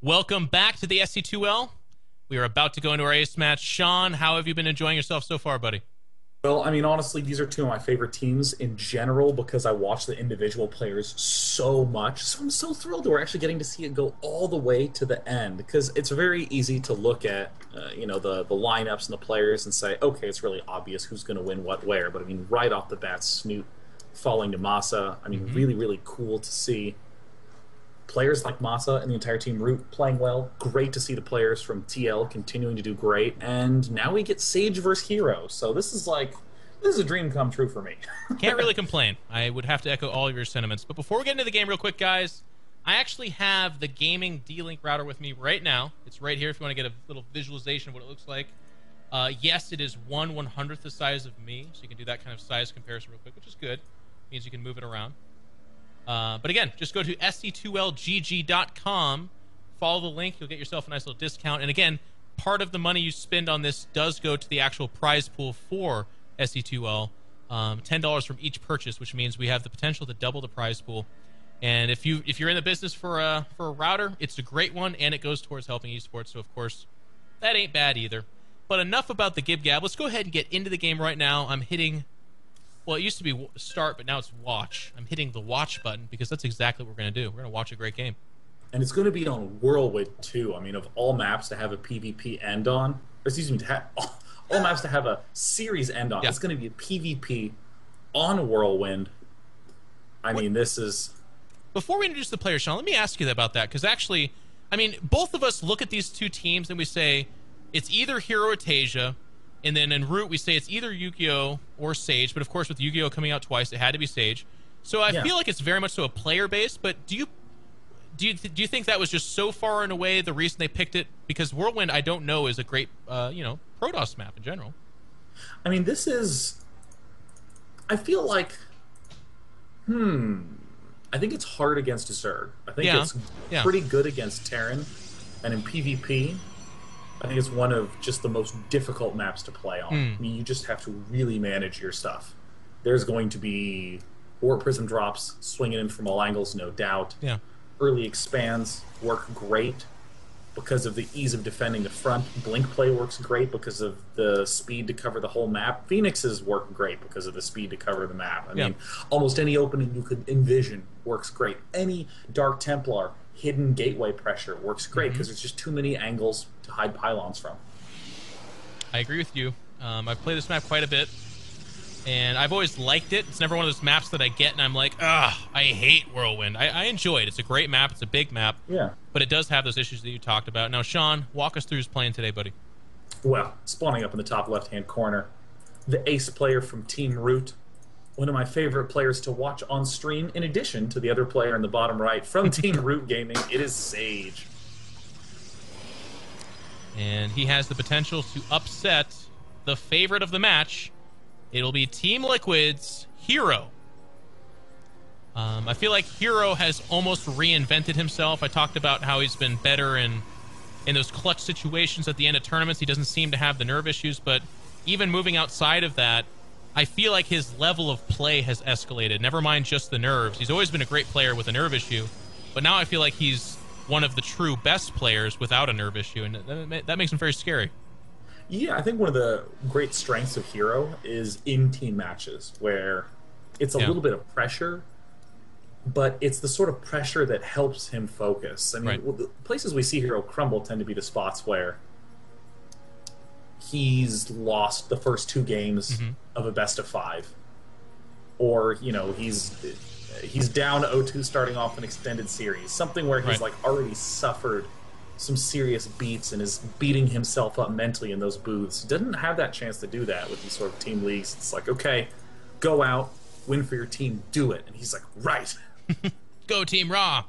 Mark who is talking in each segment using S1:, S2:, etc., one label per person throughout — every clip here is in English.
S1: Welcome back to the SC2L. We are about to go into our ace match. Sean, how have you been enjoying yourself so far, buddy?
S2: Well, I mean, honestly, these are two of my favorite teams in general because I watch the individual players so much. So I'm so thrilled that we're actually getting to see it go all the way to the end because it's very easy to look at, the lineups and the players and say, okay, it's really obvious who's going to win what where. But I mean, right off the bat, Snoot falling to Masa. I mean, really, really cool to see players like Masa and the entire team Root playing well. Great to see the players from TL continuing to do great. And now we get Sage versus Hero. So this is a dream come true for me.
S1: Can't really complain. I would have to echo all of your sentiments. But before we get into the game real quick, guys, I actually have the gaming D-Link router with me right now. It's right here if you want to get a little visualization of what it looks like. Yes, it is 1/100th the size of me, so you can do that kind of size comparison real quick, which is good. Means you can move it around. But again, just go to sc2lgg.com, follow the link, you'll get yourself a nice little discount. And again, part of the money you spend on this does go to the actual prize pool for SC2L. $10 from each purchase, which means we have the potential to double the prize pool. And if you're in the business for a router, it's a great one, and it goes towards helping esports. So of course, that ain't bad either. But enough about the gib gab. Let's go ahead and get into the game right now. I'm hitting. Well, it used to be start, but now it's watch. I'm hitting the watch button because that's exactly what we're going to do. We're going to watch a great game.
S2: And it's going to be on Whirlwind, too. I mean, of all maps to have a PvP end on, or excuse me, to have all maps to have a series end on, it's going to be a PvP on Whirlwind. I mean, this is...
S1: Before we introduce the players, Sean, let me ask you about that, because actually, I mean, both of us look at these two teams and we say, it's either Hero or Tasia. And then in Root, we say it's either Yu-Gi-Oh! Or Sage, but of course with Yu-Gi-Oh! Coming out twice, it had to be Sage. So I feel like it's very much so a player base, but do you think that was just so far and away the reason they picked it? Because Whirlwind, I don't know, is a great, Protoss map in general.
S2: I mean, this is... I feel like... I think it's hard against Zerg. I think it's pretty good against Terran. And in PvP... I think it's one of just the most difficult maps to play on. I mean, you just have to really manage your stuff. There's going to be Warp Prism drops, swinging in from all angles, no doubt.
S1: Yeah.
S2: Early expands work great because of the ease of defending the front. Blink play works great because of the speed to cover the whole map. Phoenixes work great because of the speed to cover the map. I mean, almost any opening you could envision works great. Any Dark Templar hidden gateway pressure works great because there's just too many angles to hide pylons from.
S1: I agree with you. I've played this map quite a bit, and I've always liked it. It's never one of those maps that I get and I'm like, I hate Whirlwind. I enjoy it. It's a great map. It's a big map.
S2: Yeah.
S1: But it does have those issues that you talked about. Now, Sean, walk us through who's playing today, buddy.
S2: Well, spawning up in the top left-hand corner, the ace player from Team Root, one of my favorite players to watch on stream, in addition to the other player in the bottom right from Team Root Gaming. It is Sage.
S1: And he has the potential to upset the favorite of the match. It'll be Team Liquid's Hero. I feel like Hero has almost reinvented himself. I talked about how he's been better in those clutch situations at the end of tournaments. He doesn't seem to have the nerve issues, but even moving outside of that, I feel like his level of play has escalated. Never mind just the nerves. He's always been a great player with a nerve issue, but now I feel like he's one of the true best players without a nerve issue, and that makes him very scary.
S2: Yeah, I think one of the great strengths of Hero is in team matches, where it's a little bit of pressure, but it's the sort of pressure that helps him focus. I mean, the places we see Hero crumble tend to be the spots where he's lost the first two games of a best of 5, or he's down 0-2 starting off an extended series, something where he's like already suffered some serious beats and is beating himself up mentally in those booths. He doesn't have that chance to do that with these sort of team leagues. It's like, okay, go out, win for your team, do it. And he's like, right.
S1: Go Team Raw.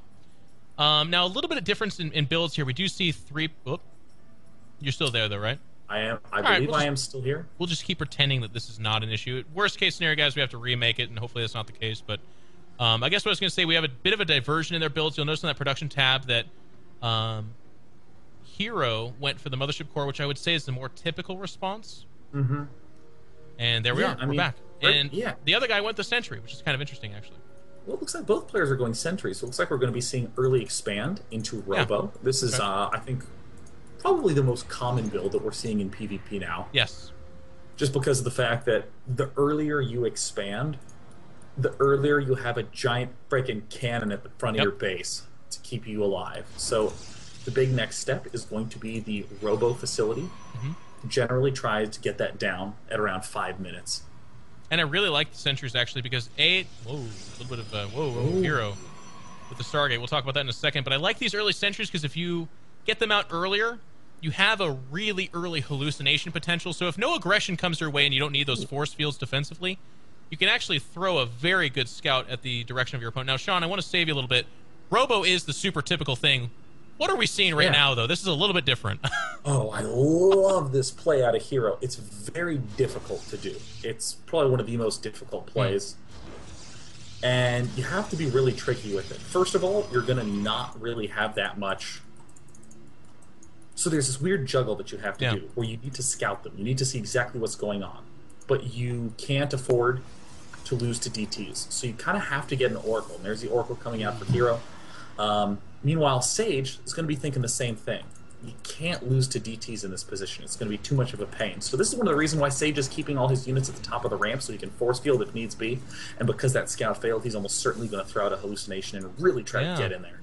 S1: Now, a little bit of difference in builds here. We do see three... Whoop. You're still there, though, right?
S2: I am. I believe I am still here.
S1: We'll just keep pretending that this is not an issue. Worst case scenario, guys, we have to remake it, and hopefully that's not the case. But I guess what I was going to say, we have a bit of a diversion in their builds. You'll notice on that production tab that Hero went for the Mothership Core, which I would say is the more typical response. And there we are. We're back. And the other guy went the Sentry, which is kind of interesting, actually.
S2: Well, it looks like both players are going Sentry, so it looks like we're going to be seeing early expand into
S1: Yeah.
S2: Robo. This is,
S1: Okay.
S2: I think, probably the most common build that we're seeing in PvP now.
S1: Yes.
S2: Just because of the fact that the earlier you expand, the earlier you have a giant freaking cannon at the front of your base to keep you alive. So the big next step is going to be the Robo facility. Generally try to get that down at around 5 minutes.
S1: And I really like the sentries, actually, because a little bit of a hero with the Stargate. We'll talk about that in a second. But I like these early sentries because if you get them out earlier, you have a really early hallucination potential. So if no aggression comes your way and you don't need those force fields defensively, you can actually throw a very good scout at the direction of your opponent. Now, Sean, I want to save you a little bit. Robo is the super typical thing. What are we seeing right now, though? This is a little bit different.
S2: Oh, I love this play out of Hero. It's very difficult to do. It's probably one of the most difficult plays. And you have to be really tricky with it. First of all, you're going to not really have that much. So there's this weird juggle that you have to do where you need to scout them. You need to see exactly what's going on. But you can't afford to lose to DTs. So you kind of have to get an Oracle. And there's the Oracle coming out for Hero. Meanwhile, Sage is going to be thinking the same thing. You can't lose to DTs in this position. It's going to be too much of a pain. So this is one of the reasons why Sage is keeping all his units at the top of the ramp so he can force field if needs be. And because that scout failed, he's almost certainly going to throw out a hallucination and really try to get in there.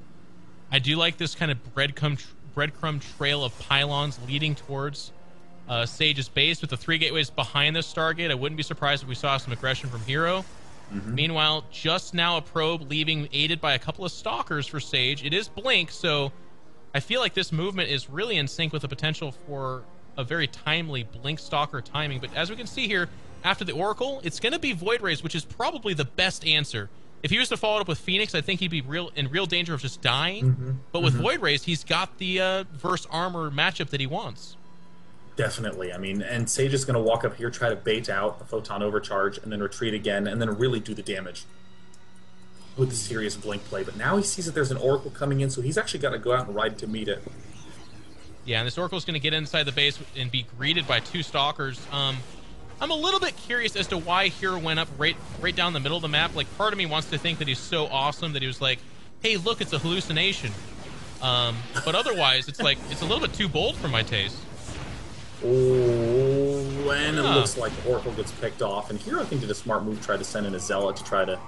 S1: I do like this kind of breadcrumb trail of pylons leading towards Sage's base with the 3 gateways behind the Stargate. I wouldn't be surprised if we saw some aggression from Hero. Meanwhile, just now a probe leaving, aided by a couple of stalkers for Sage. It is Blink, so I feel like this movement is really in sync with the potential for a very timely Blink Stalker timing. But as we can see here, after the Oracle, it's going to be Void Rays, which is probably the best answer. If he was to follow it up with Phoenix, I think he'd be in real danger of just dying. But with Void Rays, he's got the verse armor matchup that he wants.
S2: Definitely. I mean, and Sage is going to walk up here, try to bait out a Photon Overcharge, and then retreat again, and then really do the damage with the serious Blink play. But now he sees that there's an Oracle coming in, so he's actually got to go out and ride to meet it.
S1: Yeah, and this Oracle is going to get inside the base and be greeted by 2 Stalkers. I'm a little bit curious as to why Hero went up right down the middle of the map. Like, part of me wants to think that he's so awesome that he was like, hey, look, it's a hallucination. But otherwise, it's like, it's a little bit too bold for my taste.
S2: Oh, and it looks like the Oracle gets picked off. And Hero, I think, did a smart move, tried to send in a Zealot to try to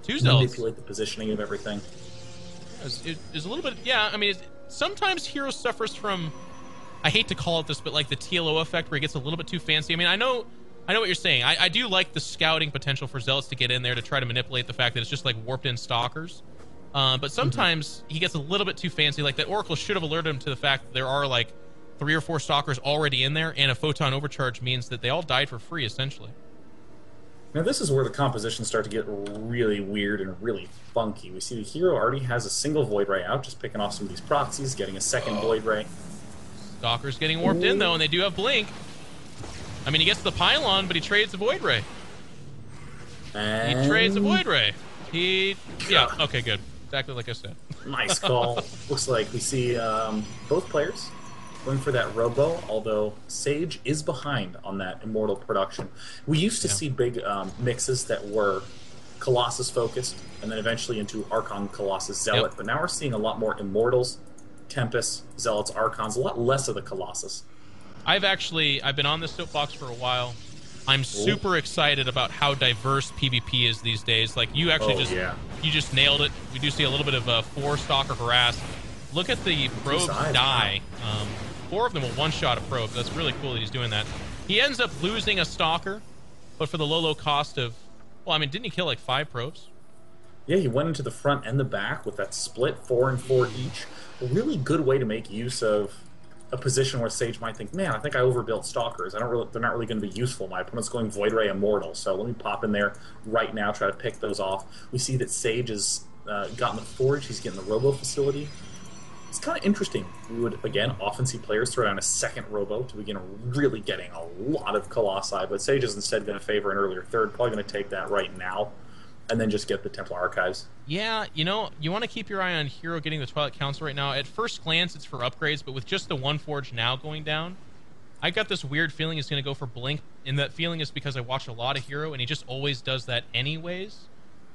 S1: 2 Zealots.
S2: manipulate the positioning of everything.
S1: It's a little bit, yeah, I mean, sometimes Hero suffers from, I hate to call it this, but like the TLO effect where he gets a little bit too fancy. I mean, I know what you're saying. I do like the scouting potential for Zealots to get in there to try to manipulate the fact that it's just like warped in Stalkers. But sometimes he gets a little bit too fancy. Like that Oracle should have alerted him to the fact that there are like 3 or 4 Stalkers already in there, and a Photon Overcharge means that they all died for free, essentially.
S2: Now this is where the compositions start to get really weird and really funky. We see the Hero already has a single Void Ray out, just picking off some of these proxies, getting a second Void Ray.
S1: Stalker's getting warped in, though, and they do have Blink. I mean, he gets the Pylon, but he trades the Void Ray.
S2: And
S1: He trades the Void Ray. Yeah, okay, good. Exactly like I said.
S2: Nice call. Looks like we see both players going for that Robo, although Sage is behind on that Immortal production. We used to see big mixes that were Colossus focused, and then eventually into Archon, Colossus, Zealot, but now we're seeing a lot more Immortals, Tempest, Zealots, Archons, a lot less of the Colossus.
S1: I've been on this soapbox for a while. I'm super excited about how diverse PvP is these days. Like, you actually you just nailed it. We do see a little bit of 4 Stalker harass. Look at the probes die. 4 of them will one-shot a probe. That's really cool that he's doing that. He ends up losing a Stalker, but for the low cost of... Well, I mean, didn't he kill like 5 probes?
S2: Yeah, he went into the front and the back with that split, 4 and 4 each. A really good way to make use of a position where Sage might think, man, I think I overbuilt Stalkers. They're not really going to be useful. My opponent's going Void Ray Immortal, so let me pop in there right now, try to pick those off. We see that Sage has gotten the Forge. He's getting the Robo facility. It's kind of interesting. We would, again, often see players throw down a second Robo to begin really getting a lot of Colossi, but Sage is instead going to favor an earlier third, probably going to take that right now, and then just get the Templar Archives.
S1: Yeah, you know, you want to keep your eye on Hero getting the Twilight Council right now. At first glance, it's for upgrades, but with just the 1 Forge now going down, I got this weird feeling he's going to go for Blink, and that feeling is because I watch a lot of Hero, and he just always does that anyways.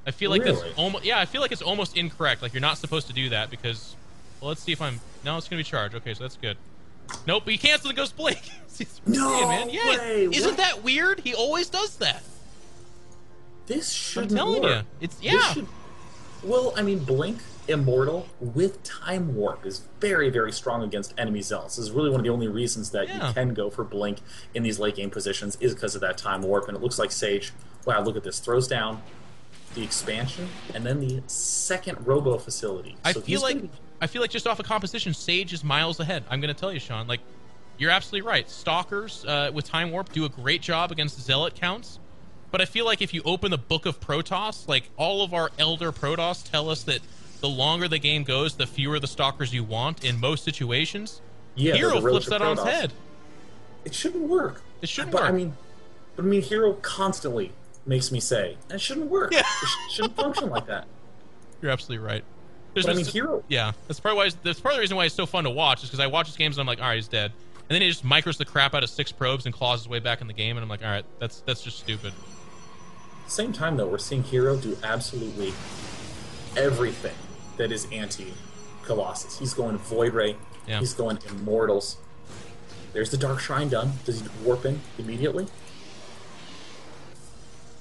S1: I feel like
S2: Really?
S1: that's almost, yeah, I feel like it's almost incorrect. Like, you're not supposed to do that because, well, let's see if I'm, no, it's going to be charged. Okay, so that's good. Nope, he cancels and goes Blake.
S2: No
S1: man. Yeah,
S2: way!
S1: isn't
S2: What?
S1: that weird? He always does that.
S2: This shouldn't
S1: I'm telling
S2: work.
S1: you. It's,
S2: This
S1: yeah.
S2: well, I mean, Blink Immortal with Time Warp is very, very strong against enemy zealots. This is really one of the only reasons that you can go for Blink in these late game positions is because of that Time Warp. And it looks like Sage, wow, look at this, throws down the expansion and then the second Robo facility.
S1: I feel like just off of composition, Sage is miles ahead. I'm going to tell you, Sean. Like, you're absolutely right. Stalkers with Time Warp do a great job against Zealot counts. But I feel like if you open the Book of Protoss, like all of our Elder Protoss tell us that the longer the game goes, the fewer the Stalkers you want in most situations.
S2: Yeah,
S1: Hero flips that on its head.
S2: It shouldn't work.
S1: It shouldn't work.
S2: I mean, Hero constantly makes me say, that shouldn't work.
S1: Yeah.
S2: It shouldn't function like that.
S1: You're absolutely right.
S2: But I mean, Hero...
S1: Yeah, that's part of the reason why it's so fun to watch, is because I watch his games and I'm like, all right, he's dead. And then he just micros the crap out of 6 probes and claws his way back in the game, and I'm like, all right, that's just stupid.
S2: At the same time, though, we're seeing Hero do absolutely everything that is anti-Colossus. He's going Void Ray.
S1: Yeah.
S2: He's going Immortals. There's the Dark Shrine done. Does he warp in immediately?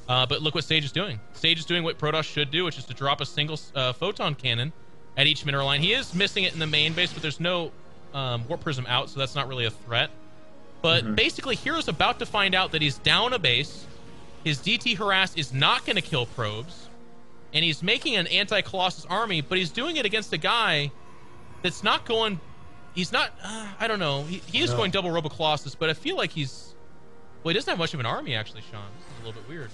S1: But look what Sage is doing. Sage is doing what Protoss should do, which is to drop a single photon cannon at each mineral line. He is missing it in the main base, but there's no Warp Prism out, so that's not really a threat. But basically, Hero's about to find out that he's down a base. His DT Harass is not going to kill probes. And he's making an anti-Colossus army, but he's doing it against a guy that's not going... He's not... I don't know. He is going double Robo Colossus, but I feel like he's... Well, he doesn't have much of an army, actually, Sean. This is a little bit weird.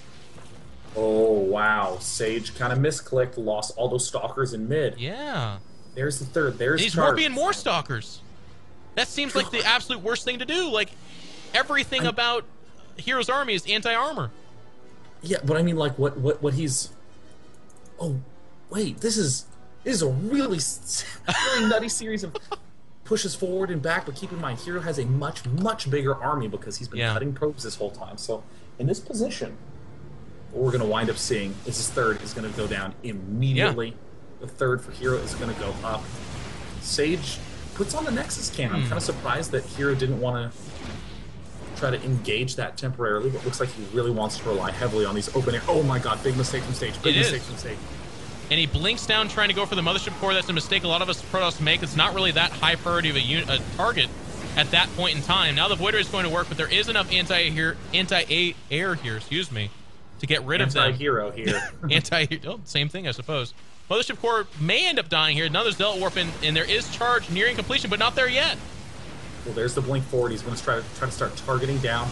S2: Oh, wow. Sage kind of misclicked, lost all those Stalkers in mid.
S1: Yeah.
S2: There's the third. There's
S1: and he's warping more Stalkers. That seems like the absolute worst thing to do. Like, everything about Hero's army is anti-armor.
S2: Yeah, but I mean, like, what he's... Oh, wait, this is a really nutty series of pushes forward and back, but keep in mind, Hero has a much, much bigger army because he's been cutting probes this whole time. So, in this position, what we're going to wind up seeing is his third is going to go down immediately. Yeah. The third for Hero is going to go up. Sage puts on the Nexus cannon. I'm kind of surprised that Hero didn't want to try to engage that temporarily, but it looks like he really wants to rely heavily on these open air. Oh my god, big mistake from Sage. Big mistake from Sage.
S1: And he blinks down trying to go for the Mothership Core. That's a mistake a lot of us Protoss make. It's not really that high priority of a target at that point in time. Now the Void Ray is going to work, but there is enough anti-air here, excuse me, to get rid of them.
S2: Anti-hero here.
S1: Oh, same thing, I suppose. Mothership Core may end up dying here. Another Zealot Warp in, and there is charge nearing completion, but not there yet.
S2: Well, there's the blink forward. He's going to try to start targeting down.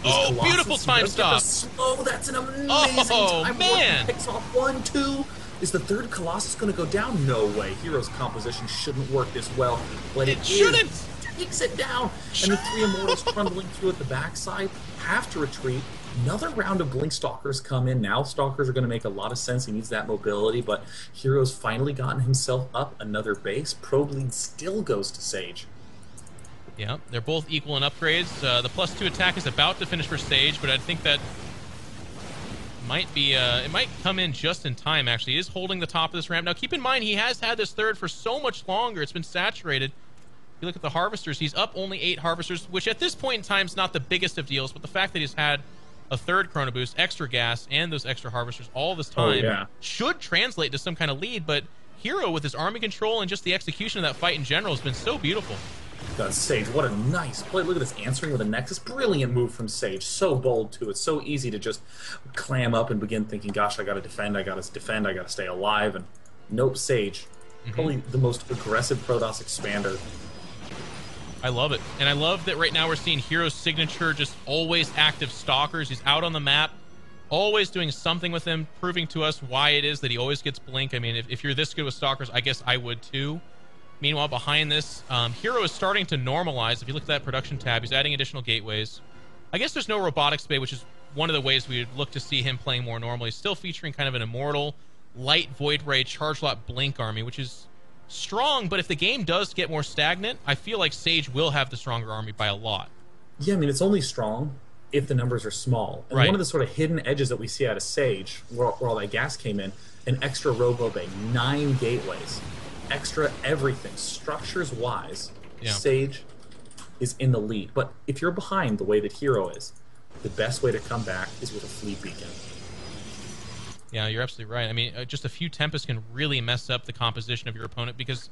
S1: Oh,
S2: Colossus.
S1: Beautiful time stop.
S2: Oh, that's an amazing time.
S1: Man.
S2: Picks off 1, 2. Is the third Colossus going to go down? No way. Hero's composition shouldn't work this well, but it
S1: shouldn't.
S2: Takes it down. And the 3 Immortals trundling through at the backside have to retreat. Another round of Blink Stalkers come in. Now Stalkers are going to make a lot of sense. He needs that mobility, but Hero's finally gotten himself up another base. Probe lead still goes to Sage.
S1: Yeah, they're both equal in upgrades. The +2 attack is about to finish for Sage, but I think that might be it might come in just in time. Actually, he is holding the top of this ramp. Now, keep in mind, he has had this third for so much longer. It's been saturated. If you look at the harvesters, he's up only 8 harvesters, which at this point in time is not the biggest of deals, but the fact that he's had a third Chrono Boost, extra gas, and those extra harvesters all this time should translate to some kind of lead. But Hero, with his army control and just the execution of that fight in general, has been so beautiful.
S2: God, Sage, what a nice play. Look at this, answering with a Nexus. Brilliant move from Sage. So bold, too. It's so easy to just clam up and begin thinking, gosh, I got to defend, I got to stay alive. And nope, Sage. Probably the most aggressive Protoss expander.
S1: I love it. And I love that right now we're seeing Hero's signature, just always active Stalkers. He's out on the map, always doing something with them, proving to us why it is that he always gets Blink. I mean, if you're this good with Stalkers, I guess I would too. Meanwhile, behind this, Hero is starting to normalize. If you look at that production tab, he's adding additional gateways. I guess there's no robotics bay, which is one of the ways we would look to see him playing more normally. Still featuring kind of an immortal, light Void Ray, charge lot Blink army, which is strong, but if the game does get more stagnant, I feel like Sage will have the stronger army by a lot.
S2: Yeah, I mean, it's only strong if the numbers are small. And
S1: Right.
S2: one of the sort of hidden edges that we see out of Sage, where all that gas came in, an extra Robo Bay, 9 gateways, extra everything, structures-wise,
S1: Yeah.
S2: Sage is in the lead. But if you're behind the way that Hero is, the best way to come back is with a Fleet Beacon.
S1: Yeah, you're absolutely right. I mean, just a few Tempests can really mess up the composition of your opponent because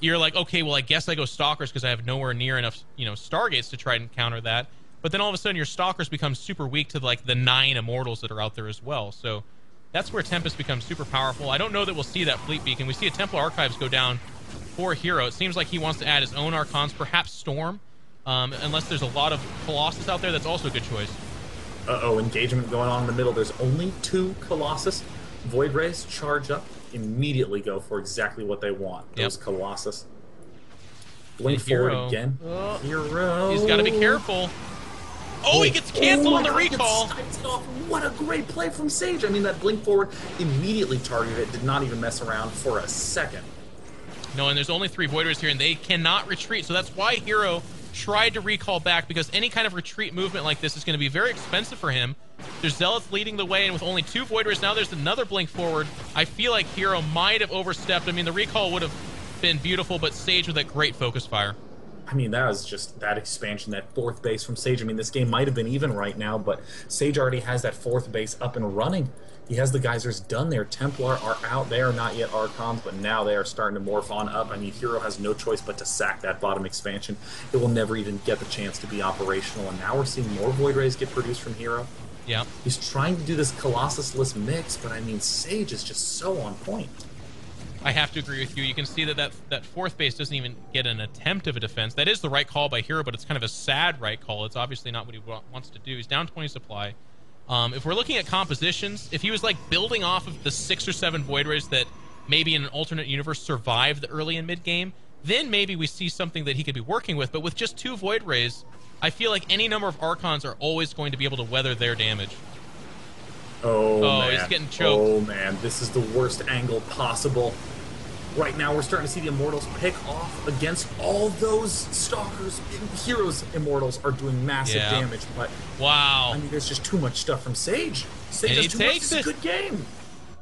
S1: you're like, okay, well, I guess I go Stalkers because I have nowhere near enough, Stargates to try and counter that. But then all of a sudden your Stalkers become super weak to like the 9 Immortals that are out there as well. So that's where Tempest becomes super powerful. I don't know that we'll see that Fleet Beacon. We see a Templar Archives go down for Hero. It seems like he wants to add his own Archons, perhaps Storm. Unless there's a lot of Colossus out there, that's also a good choice.
S2: Uh-oh, engagement going on in the middle. There's only 2 Colossus. Void Rays charge up, immediately go for exactly what they want. Those Colossus. Blink forward again.
S1: Oh,
S2: Hero.
S1: He's got to be careful. Oh, he gets canceled on the recall.
S2: What a great play from Sage. I mean, that blink forward immediately targeted it, did not even mess around for a second.
S1: No, and there's only 3 Void Rays here, and they cannot retreat. So that's why Hero tried to recall back, because any kind of retreat movement like this is going to be very expensive for him. There's Zealots leading the way, and with only 2 Void Rays, now there's another blink forward. I feel like Hero might have overstepped. I mean, the recall would have been beautiful, but Sage with that great focus fire.
S2: I mean, that was just that expansion, that 4th base from Sage. I mean, this game might have been even right now, but Sage already has that 4th base up and running. He has the geysers done there. Templar are out. They are not yet Archons, but now they are starting to morph on up. I mean, Hero has no choice but to sack that bottom expansion. It will never even get the chance to be operational, and now we're seeing more Void Rays get produced from Hero.
S1: Yeah.
S2: He's trying to do this Colossus-less mix, but I mean, Sage is just so on point.
S1: I have to agree with you. You can see that 4th base doesn't even get an attempt of a defense. That is the right call by Hero, but it's kind of a sad right call. It's obviously not what he wants to do. He's down 20 supply. If we're looking at compositions, if he was like building off of the 6 or 7 Void Rays that maybe in an alternate universe survived the early and mid game, then maybe we see something that he could be working with. But with just 2 Void Rays, I feel like any number of Archons are always going to be able to weather their damage.
S2: Oh man.
S1: He's getting choked.
S2: Oh man, this is the worst angle possible. Right now, we're starting to see the Immortals pick off against all those Stalkers. Heroes Immortals are doing massive damage, but
S1: wow,
S2: I mean, there's just too much stuff from Sage. Sage has too much. It's a good game.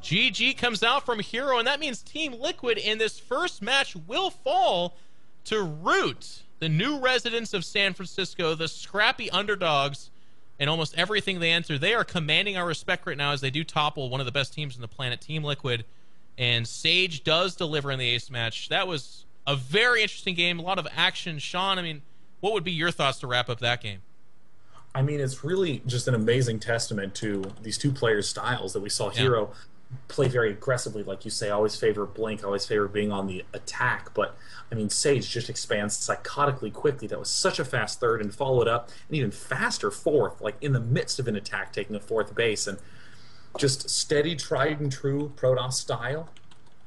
S1: GG comes out from Hero, and that means Team Liquid in this first match will fall to Root, the new residents of San Francisco, the scrappy underdogs, and almost everything they enter. They are commanding our respect right now as they do topple one of the best teams on the planet, Team Liquid. And Sage does deliver in the ace match. That was a very interesting game, a lot of action. Sean, I mean, what would be your thoughts to wrap up that game?
S2: I mean, it's really just an amazing testament to these 2 players' styles that we saw Hero play very aggressively, like you say, always favor Blink, always favor being on the attack. But, I mean, Sage just expands psychotically quickly. That was such a fast 3rd, and followed up an even faster 4th, like in the midst of an attack, taking a 4th base. And just steady, tried and true Protoss style,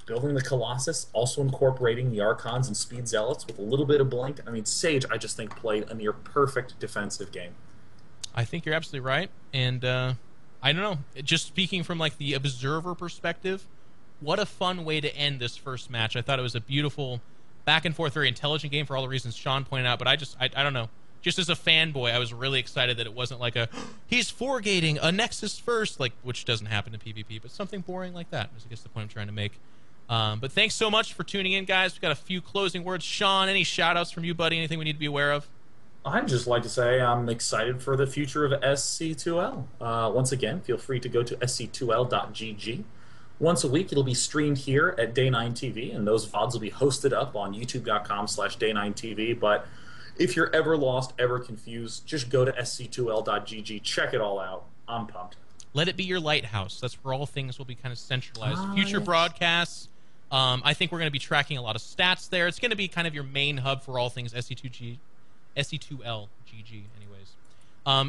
S2: building the Colossus, also incorporating the Archons and Speed Zealots with a little bit of Blink. I mean, Sage, I just think, played a near perfect defensive game.
S1: I think you're absolutely right. And I don't know, just speaking from like the observer perspective, what a fun way to end this first match. I thought it was a beautiful back and forth, very intelligent game for all the reasons Sean pointed out, but I don't know. Just as a fanboy, I was really excited that it wasn't like he's 4-gating a Nexus first, like, which doesn't happen in PvP, but something boring like that is, I guess, the point I'm trying to make. But thanks so much for tuning in, guys. We've got a few closing words. Sean, any shout-outs from you, buddy? Anything we need to be aware of?
S2: I'd just like to say I'm excited for the future of SC2L. Once again, feel free to go to SC2L.gg. Once a week, it'll be streamed here at Day9 TV, and those VODs will be hosted up on youtube.com/Day9 TV. But if you're ever lost, ever confused, just go to SC2L.gg. Check it all out. I'm pumped.
S1: Let it be your lighthouse. That's where all things will be kind of centralized. Future broadcasts. I think we're going to be tracking a lot of stats there. It's going to be kind of your main hub for all things SC2L GG anyways.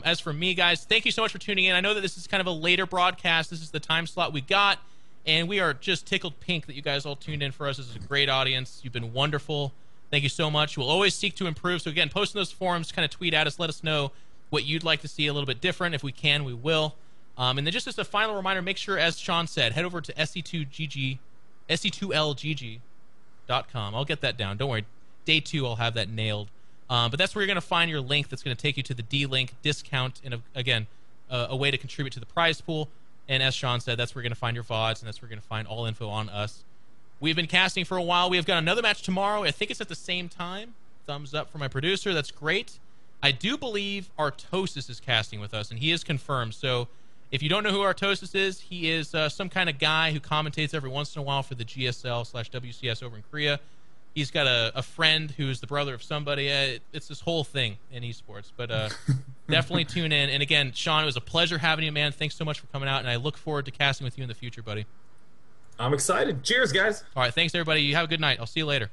S1: As for me, guys, thank you so much for tuning in. I know that this is kind of a later broadcast. This is the time slot we got, and we are just tickled pink that you guys all tuned in for us. This is a great audience. You've been wonderful. Thank you so much. We'll always seek to improve. So again, post in those forums, kind of tweet at us. Let us know what you'd like to see a little bit different. If we can, we will. And then just as a final reminder, make sure, as Sean said, head over to SC2LGG.com. I'll get that down. Don't worry. Day 2, I'll have that nailed. But that's where you're going to find your link that's going to take you to the D-Link discount, and again, a way to contribute to the prize pool. And as Sean said, that's where you're going to find your VODs, and that's where you're going to find all info on us. We've been casting for a while. We have got another match tomorrow. I think it's at the same time. Thumbs up for my producer. That's great. I do believe Artosis is casting with us, and he is confirmed. So if you don't know who Artosis is, he is some kind of guy who commentates every once in a while for the GSL/WCS over in Korea. He's got a friend who's the brother of somebody. It's this whole thing in esports. But definitely tune in. And again, Sean, it was a pleasure having you, man. Thanks so much for coming out, and I look forward to casting with you in the future, buddy.
S2: I'm excited. Cheers, guys.
S1: All right, thanks, everybody. You have a good night. I'll see you later.